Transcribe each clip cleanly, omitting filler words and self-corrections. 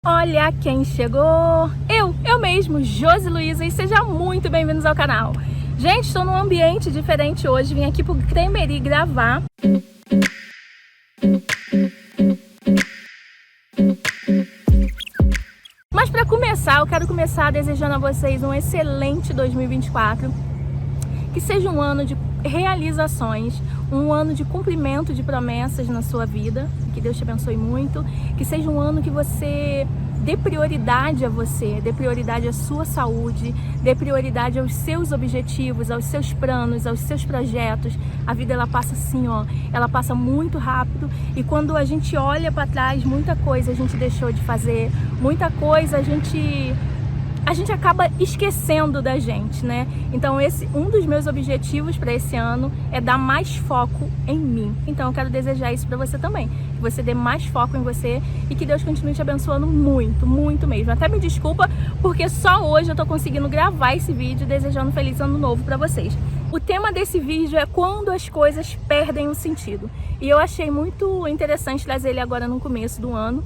Olha quem chegou! Eu mesmo, Josi Luiza, e sejam muito bem-vindos ao canal. Gente, estou num ambiente diferente hoje, vim aqui pro Cremery gravar. Mas para começar, eu quero começar desejando a vocês um excelente 2024. Que seja um ano de realizações, um ano de cumprimento de promessas na sua vida, que Deus te abençoe muito, que seja um ano que você dê prioridade a você, dê prioridade à sua saúde, dê prioridade aos seus objetivos, aos seus planos, aos seus projetos. A vida ela passa assim, ó, ela passa muito rápido e quando a gente olha para trás, muita coisa a gente deixou de fazer, muita coisa a gente acaba esquecendo da gente, né? Então um dos meus objetivos para esse ano é dar mais foco em mim. Então eu quero desejar isso para você também, que você dê mais foco em você e que Deus continue te abençoando muito, muito mesmo. Até me desculpa porque só hoje eu tô conseguindo gravar esse vídeo desejando um feliz ano novo para vocês. O tema desse vídeo é quando as coisas perdem o sentido. E eu achei muito interessante trazer ele agora no começo do ano,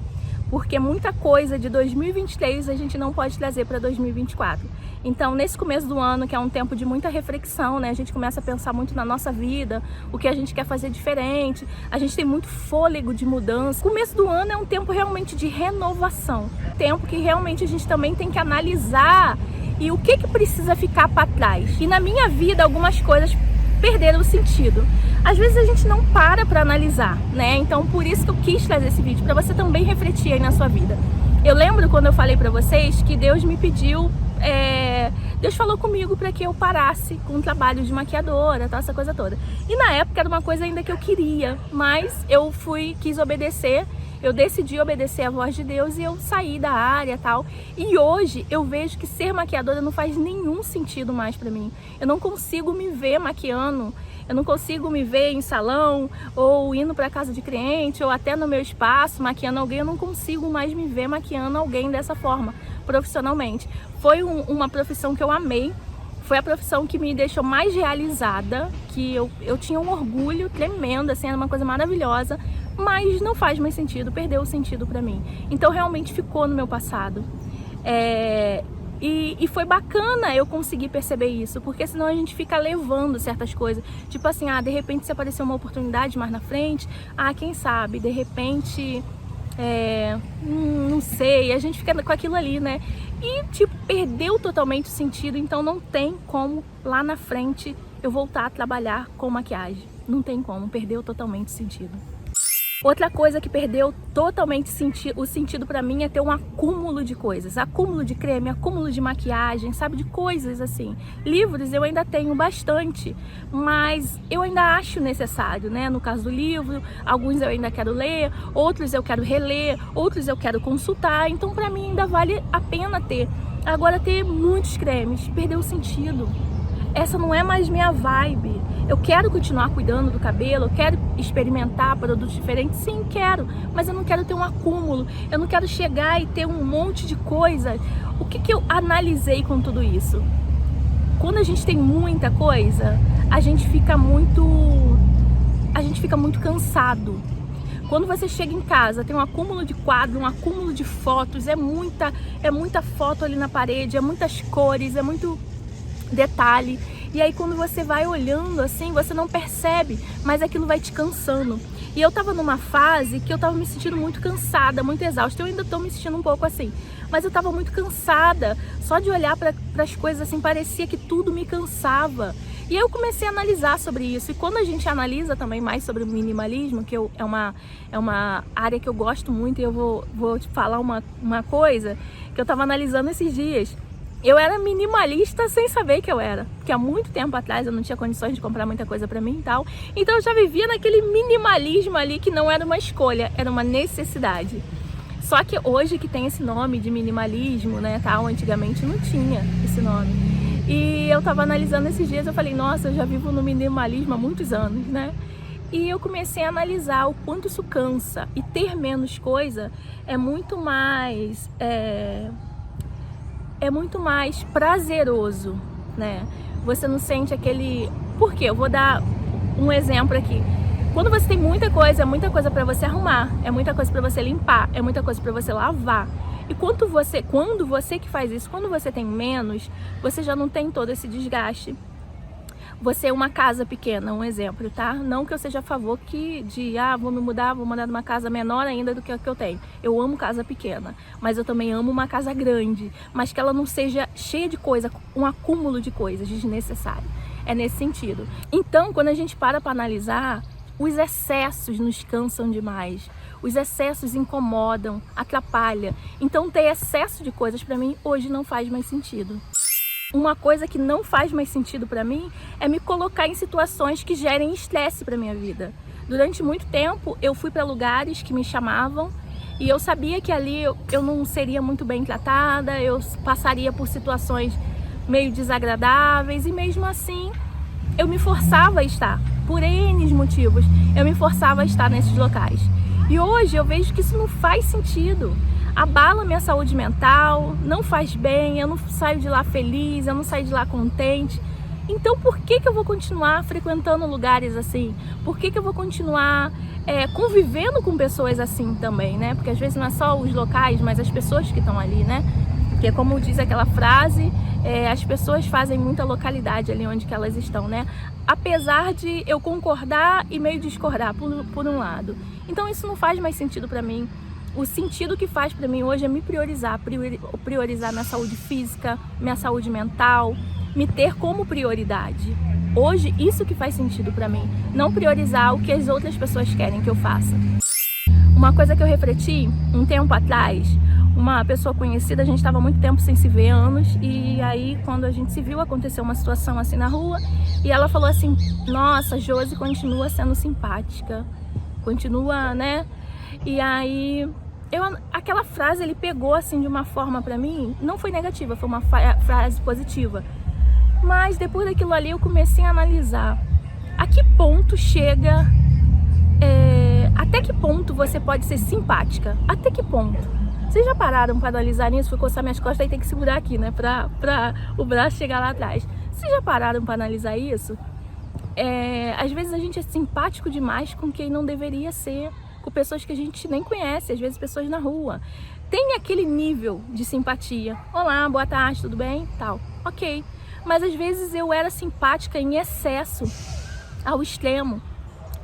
porque muita coisa de 2023 a gente não pode trazer para 2024. Então, nesse começo do ano, que é um tempo de muita reflexão, né? A gente começa a pensar muito na nossa vida, o que a gente quer fazer diferente, a gente tem muito fôlego de mudança. O começo do ano é um tempo realmente de renovação, tempo que realmente a gente também tem que analisar e o que precisa ficar para trás. E na minha vida, algumas coisas perderam o sentido. Às vezes a gente não para analisar, né? Então por isso que eu quis trazer esse vídeo, para você também refletir aí na sua vida. Eu lembro quando eu falei para vocês que Deus me pediu, Deus falou comigo para que eu parasse com o trabalho de maquiadora, tá, essa coisa toda. E na época era uma coisa ainda que eu queria, mas eu quis obedecer. Eu decidi obedecer a voz de Deus e eu saí da área e tal. E hoje eu vejo que ser maquiadora não faz nenhum sentido mais pra mim. Eu não consigo me ver maquiando, eu não consigo me ver em salão, ou indo pra casa de cliente, ou até no meu espaço maquiando alguém. Eu não consigo mais me ver maquiando alguém dessa forma, profissionalmente. Foi uma profissão que eu amei. Foi a profissão que me deixou mais realizada, que eu tinha um orgulho tremendo, assim, era uma coisa maravilhosa, mas não faz mais sentido, perdeu o sentido pra mim. Então realmente ficou no meu passado. E foi bacana eu conseguir perceber isso, porque senão a gente fica levando certas coisas. Tipo assim, de repente se aparecer uma oportunidade mais na frente, quem sabe, de repente... não sei, a gente fica com aquilo ali, né? E tipo, perdeu totalmente o sentido, então não tem como lá na frente eu voltar a trabalhar com maquiagem. Não tem como, perdeu totalmente o sentido. Outra coisa que perdeu totalmente o sentido pra mim é ter um acúmulo de coisas. Acúmulo de creme, acúmulo de maquiagem, sabe? De coisas assim. Livros eu ainda tenho bastante, mas eu ainda acho necessário, né? No caso do livro, alguns eu ainda quero ler, outros eu quero reler, outros eu quero consultar. Então pra mim ainda vale a pena ter. Agora ter muitos cremes, perdeu o sentido. Essa não é mais minha vibe. Eu quero continuar cuidando do cabelo, eu quero experimentar produtos diferentes, sim, quero, mas eu não quero ter um acúmulo, eu não quero chegar e ter um monte de coisa. O que eu analisei com tudo isso? Quando a gente tem muita coisa, a gente fica muito cansado. Quando você chega em casa, tem um acúmulo de quadro, um acúmulo de fotos, é muita foto ali na parede, é muitas cores, é muito detalhe, e aí quando você vai olhando assim, você não percebe, mas aquilo vai te cansando. E eu tava numa fase que eu tava me sentindo muito cansada, muito exausta. Eu ainda tô me sentindo um pouco assim, mas eu tava muito cansada, só de olhar para as coisas assim, parecia que tudo me cansava. E eu comecei a analisar sobre isso, e quando a gente analisa também mais sobre o minimalismo, que é uma área que eu gosto muito, e eu vou te falar uma coisa que eu tava analisando esses dias. Eu era minimalista sem saber que eu era, porque há muito tempo atrás eu não tinha condições de comprar muita coisa pra mim e tal, então eu já vivia naquele minimalismo ali que não era uma escolha, era uma necessidade. Só que hoje que tem esse nome de minimalismo, né, tal, antigamente não tinha esse nome. E eu tava analisando esses dias, eu falei, nossa, eu já vivo no minimalismo há muitos anos, né? E eu comecei a analisar o quanto isso cansa, e ter menos coisa é muito mais... é muito mais prazeroso, né? Você não sente aquele... Por quê? Eu vou dar um exemplo aqui. Quando você tem muita coisa, é muita coisa para você arrumar, é muita coisa para você limpar, é muita coisa para você lavar. E quando você que faz isso, quando você tem menos, você já não tem todo esse desgaste. Você é uma casa pequena, um exemplo, tá? Não que eu seja a favor vou mudar numa casa menor ainda do que a que eu tenho. Eu amo casa pequena, mas eu também amo uma casa grande, mas que ela não seja cheia de coisa, um acúmulo de coisas desnecessário. É nesse sentido. Então, quando a gente para analisar, os excessos nos cansam demais. Os excessos incomodam, atrapalham. Então, ter excesso de coisas para mim hoje não faz mais sentido. Uma coisa que não faz mais sentido para mim é me colocar em situações que gerem estresse para minha vida. Durante muito tempo eu fui para lugares que me chamavam e eu sabia que ali eu não seria muito bem tratada, eu passaria por situações meio desagradáveis e mesmo assim eu me forçava a estar, por N motivos, eu me forçava a estar nesses locais. E hoje eu vejo que isso não faz sentido. Abala minha saúde mental, não faz bem, eu não saio de lá feliz, eu não saio de lá contente. Então por que eu vou continuar frequentando lugares assim? Por que eu vou continuar convivendo com pessoas assim também, né? Porque às vezes não é só os locais, mas as pessoas que estão ali, né? Porque como diz aquela frase, as pessoas fazem muita localidade ali onde que elas estão, né? Apesar de eu concordar e meio discordar por um lado. Então isso não faz mais sentido para mim. O sentido que faz para mim hoje é me priorizar minha saúde física, minha saúde mental, me ter como prioridade. Hoje, isso que faz sentido para mim, não priorizar o que as outras pessoas querem que eu faça. Uma coisa que eu refleti um tempo atrás, uma pessoa conhecida, a gente estava muito tempo sem se ver, anos, e aí quando a gente se viu, aconteceu uma situação assim na rua, e ela falou assim, nossa, Josi continua sendo simpática, continua, né? E aí, aquela frase ele pegou assim de uma forma pra mim, não foi negativa, foi uma frase positiva. Mas depois daquilo ali eu comecei a analisar a que ponto chega, até que ponto você pode ser simpática, até que ponto. Vocês já pararam para analisar isso? Fui coçar minhas costas e tem que segurar aqui, né, pra o braço chegar lá atrás. Vocês já pararam para analisar isso? Às vezes a gente é simpático demais com quem não deveria ser, com pessoas que a gente nem conhece, às vezes pessoas na rua. Tem aquele nível de simpatia. Olá, boa tarde, tudo bem? Tal. Ok. Mas às vezes eu era simpática em excesso, ao extremo,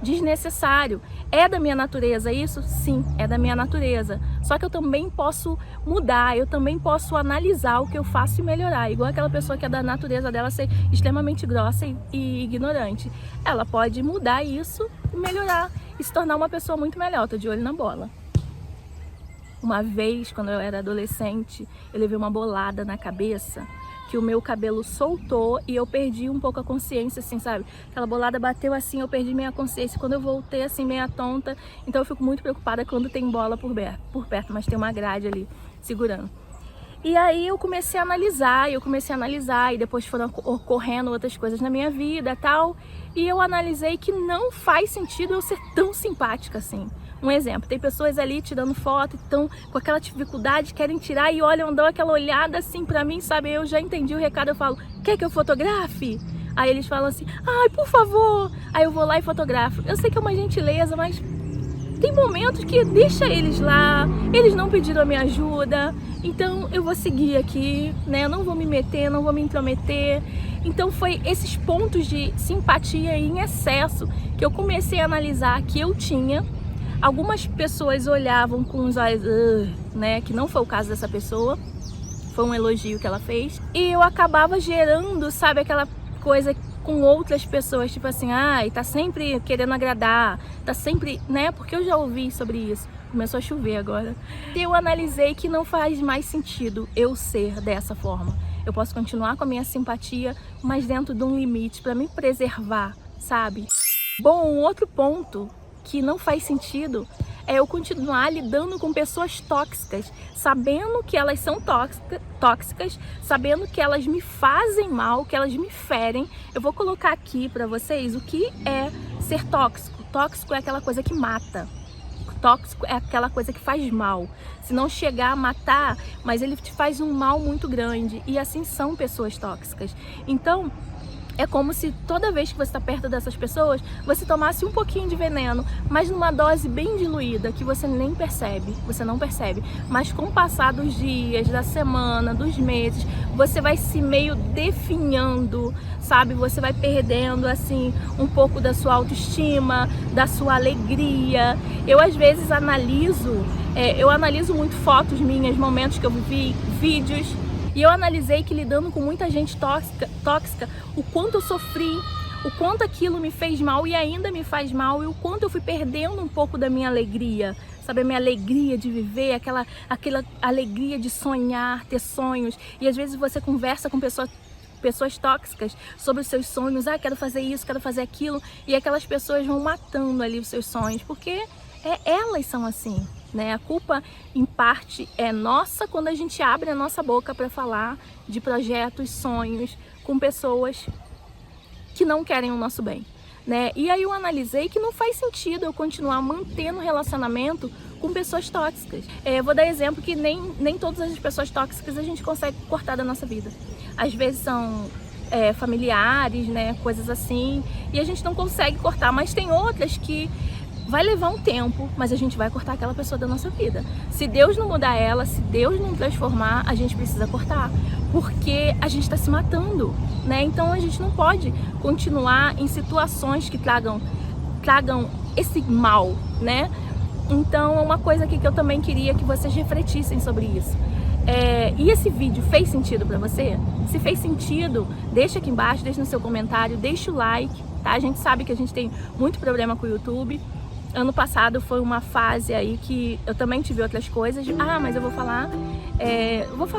desnecessário. É da minha natureza isso? Sim, é da minha natureza. Só que eu também posso mudar, eu também posso analisar o que eu faço e melhorar. Igual aquela pessoa que é da natureza dela ser extremamente grossa e ignorante. Ela pode mudar isso e melhorar e se tornar uma pessoa muito melhor. Tô de olho na bola. Uma vez, quando eu era adolescente, eu levei uma bolada na cabeça, que o meu cabelo soltou e eu perdi um pouco a consciência, assim, sabe? Aquela bolada bateu assim, eu perdi minha consciência. Quando eu voltei, assim, meia tonta. Então eu fico muito preocupada quando tem bola por perto, mas tem uma grade ali segurando. E aí eu comecei a analisar, e depois foram ocorrendo outras coisas na minha vida e tal. E eu analisei que não faz sentido eu ser tão simpática assim. Um exemplo, tem pessoas ali tirando foto, estão com aquela dificuldade, querem tirar e olham, dão aquela olhada assim pra mim, sabe? Eu já entendi o recado, eu falo, quer que eu fotografe? Aí eles falam assim, ai, por favor. Aí eu vou lá e fotografo. Eu sei que é uma gentileza, mas tem momentos que deixa eles lá, eles não pediram a minha ajuda, então eu vou seguir aqui, né? Eu não vou me meter, não vou me intrometer. Então foi esses pontos de simpatia em excesso que eu comecei a analisar que eu tinha. Algumas pessoas olhavam com os olhos, né? Que não foi o caso dessa pessoa, foi um elogio que ela fez. E eu acabava gerando, sabe, aquela coisa com outras pessoas, tipo assim, ai, tá sempre querendo agradar, tá sempre, né? Porque eu já ouvi sobre isso. Começou a chover agora. E eu analisei que não faz mais sentido eu ser dessa forma. Eu posso continuar com a minha simpatia, mas dentro de um limite, pra me preservar, sabe? Bom, um outro ponto que não faz sentido é eu continuar lidando com pessoas tóxicas, sabendo que elas são tóxicas, sabendo que elas me fazem mal, que elas me ferem. Eu vou colocar aqui pra vocês o que é ser tóxico. Tóxico é aquela coisa que mata. Tóxico é aquela coisa que faz mal. Se não chegar a matar, mas ele te faz um mal muito grande. E assim são pessoas tóxicas. Então, É como se toda vez que você está perto dessas pessoas, você tomasse um pouquinho de veneno, mas numa dose bem diluída, que você nem percebe, você não percebe. Mas com o passar dos dias, da semana, dos meses, você vai se meio definhando, sabe? Você vai perdendo, assim, um pouco da sua autoestima, da sua alegria. Eu, às vezes, analiso muito fotos minhas, momentos que eu vivi, vídeos. E eu analisei que lidando com muita gente tóxica, o quanto eu sofri, o quanto aquilo me fez mal e ainda me faz mal, e o quanto eu fui perdendo um pouco da minha alegria, sabe? A minha alegria de viver, aquela alegria de sonhar, ter sonhos. E às vezes você conversa com pessoas tóxicas sobre os seus sonhos, quero fazer isso, quero fazer aquilo, e aquelas pessoas vão matando ali os seus sonhos, porque elas são assim. Né? A culpa, em parte, é nossa quando a gente abre a nossa boca para falar de projetos, sonhos com pessoas que não querem o nosso bem. Né? E aí eu analisei que não faz sentido eu continuar mantendo relacionamento com pessoas tóxicas. Eu vou dar exemplo que nem todas as pessoas tóxicas a gente consegue cortar da nossa vida. Às vezes são familiares, né? Coisas assim, e a gente não consegue cortar, mas tem outras que vai levar um tempo, mas a gente vai cortar aquela pessoa da nossa vida. Se Deus não mudar ela, se Deus não transformar, a gente precisa cortar, porque a gente está se matando, né? Então a gente não pode continuar em situações que tragam esse mal, né? Então é uma coisa aqui que eu também queria que vocês refletissem sobre isso. E esse vídeo fez sentido para você? Se fez sentido, deixa aqui embaixo, deixa no seu comentário, deixa o like, tá? A gente sabe que a gente tem muito problema com o YouTube. Ano passado foi uma fase aí que eu também tive outras coisas. Mas eu vou falar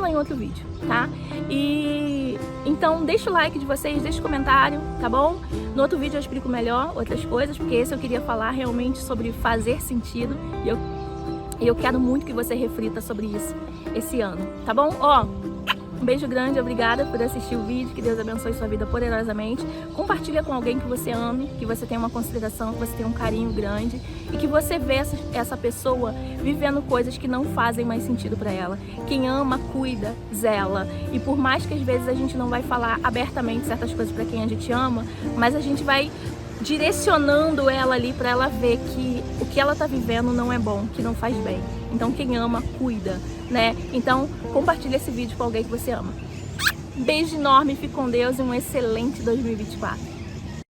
em outro vídeo, tá? E então deixa o like de vocês, deixa o comentário, tá bom? No outro vídeo eu explico melhor outras coisas, porque esse eu queria falar realmente sobre fazer sentido. E eu quero muito que você reflita sobre isso esse ano, tá bom? Um beijo grande, obrigada por assistir o vídeo, que Deus abençoe sua vida poderosamente. Compartilha com alguém que você ame, que você tenha uma consideração, que você tenha um carinho grande e que você vê essa pessoa vivendo coisas que não fazem mais sentido para ela. Quem ama, cuida, zela. E por mais que às vezes a gente não vai falar abertamente certas coisas para quem a gente ama, mas a gente vai direcionando ela ali para ela ver que o que ela tá vivendo não é bom, que não faz bem. Então quem ama, cuida, né? Então compartilha esse vídeo com alguém que você ama. Beijo enorme, fique com Deus e um excelente 2024.